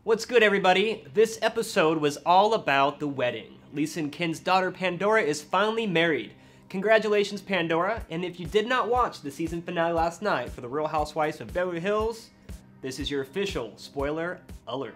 What's good, everybody? This episode was all about the wedding. Lisa and Ken's daughter Pandora is finally married. Congratulations, Pandora, and if you did not watch the season finale last night for the Real Housewives of Beverly Hills, this is your official spoiler alert.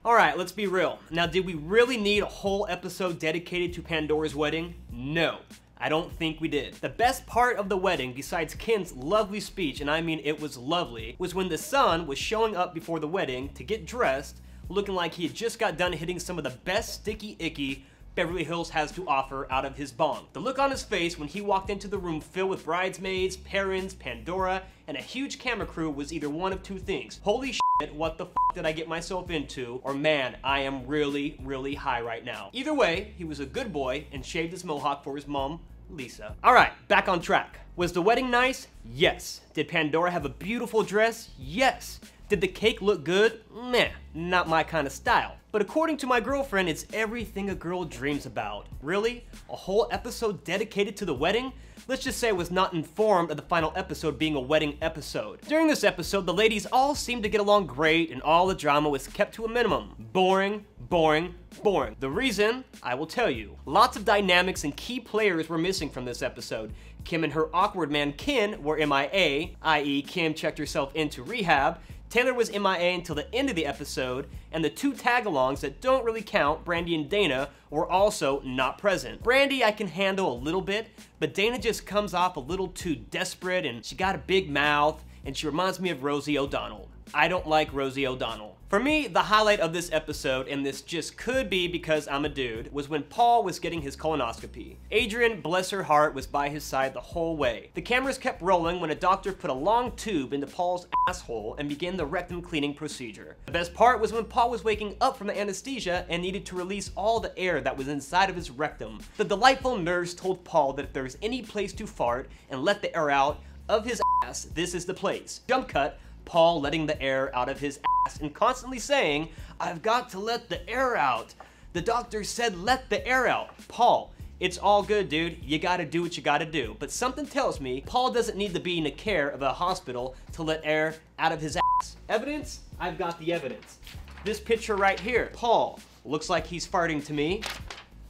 Alright, let's be real. Now, did we really need a whole episode dedicated to Pandora's wedding? No. I don't think we did. The best part of the wedding, besides Ken's lovely speech, and I mean it was lovely, was when the son was showing up before the wedding to get dressed, looking like he had just got done hitting some of the best sticky icky Beverly Hills has to offer out of his bong. The look on his face when he walked into the room filled with bridesmaids, parents, Pandora, and a huge camera crew was either one of two things. Holy shit, what the f did I get myself into? Or man, I am really, really high right now. Either way, he was a good boy and shaved his mohawk for his mom, Lisa. Alright, back on track. Was the wedding nice? Yes. Did Pandora have a beautiful dress? Yes. Did the cake look good? Meh, not my kind of style. But according to my girlfriend, it's everything a girl dreams about. Really? A whole episode dedicated to the wedding? Let's just say I was not informed of the final episode being a wedding episode. During this episode, the ladies all seemed to get along great and all the drama was kept to a minimum. Boring, boring, boring. The reason, I will tell you. Lots of dynamics and key players were missing from this episode. Kim and her awkward man Ken were MIA, i.e. Kim checked herself into rehab. Taylor was MIA until the end of the episode, and the two tag-alongs that don't really count, Brandy and Dana, were also not present. Brandy I can handle a little bit, but Dana just comes off a little too desperate, and she got a big mouth, and she reminds me of Rosie O'Donnell. I don't like Rosie O'Donnell. For me, the highlight of this episode, and this just could be because I'm a dude, was when Paul was getting his colonoscopy. Adrian, bless her heart, was by his side the whole way. The cameras kept rolling when a doctor put a long tube into Paul's asshole and began the rectum cleaning procedure. The best part was when Paul was waking up from the anesthesia and needed to release all the air that was inside of his rectum. The delightful nurse told Paul that if there's any place to fart and let the air out of his ass, this is the place. Jump cut. Paul letting the air out of his ass and constantly saying, "I've got to let the air out. The doctor said let the air out." Paul, it's all good, dude. You gotta do what you gotta do. But something tells me Paul doesn't need to be in the care of a hospital to let air out of his ass. Evidence? I've got the evidence. This picture right here. Paul looks like he's farting to me.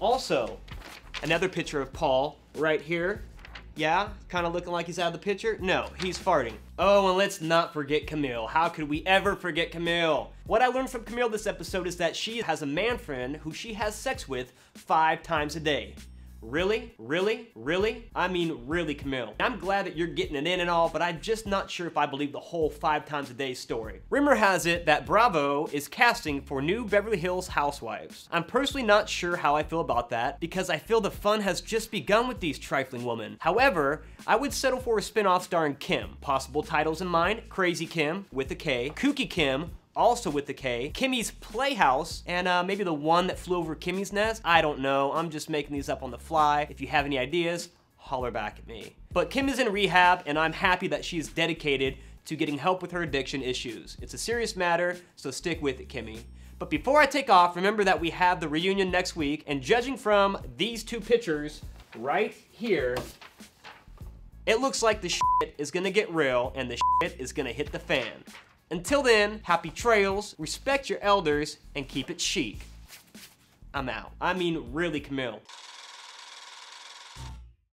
Also, another picture of Paul right here. Yeah, kind of looking like he's out of the picture? No, he's farting. Oh, and let's not forget Camille. How could we ever forget Camille? What I learned from Camille this episode is that she has a man friend who she has sex with 5 times a day. Really? Really? Really? I mean, really, Camille. I'm glad that you're getting it in and all, but I'm just not sure if I believe the whole 5 times a day story. Rumor has it that Bravo is casting for new Beverly Hills housewives. I'm personally not sure how I feel about that because I feel the fun has just begun with these trifling women. However, I would settle for a spin-off starring Kim. Possible titles in mind: Crazy Kim with a K, Kooky Kim, also with the K, Kimmy's Playhouse, and maybe the one that flew over Kimmy's nest. I don't know. I'm just making these up on the fly. If you have any ideas, holler back at me. But Kim is in rehab, and I'm happy that she's dedicated to getting help with her addiction issues. It's a serious matter, so stick with it, Kimmy. But before I take off, remember that we have the reunion next week, and judging from these two pictures right here, it looks like the shit is gonna get real, and the shit is gonna hit the fan. Until then, happy trails, respect your elders, and keep it chic. I'm out. I mean, really, Camille.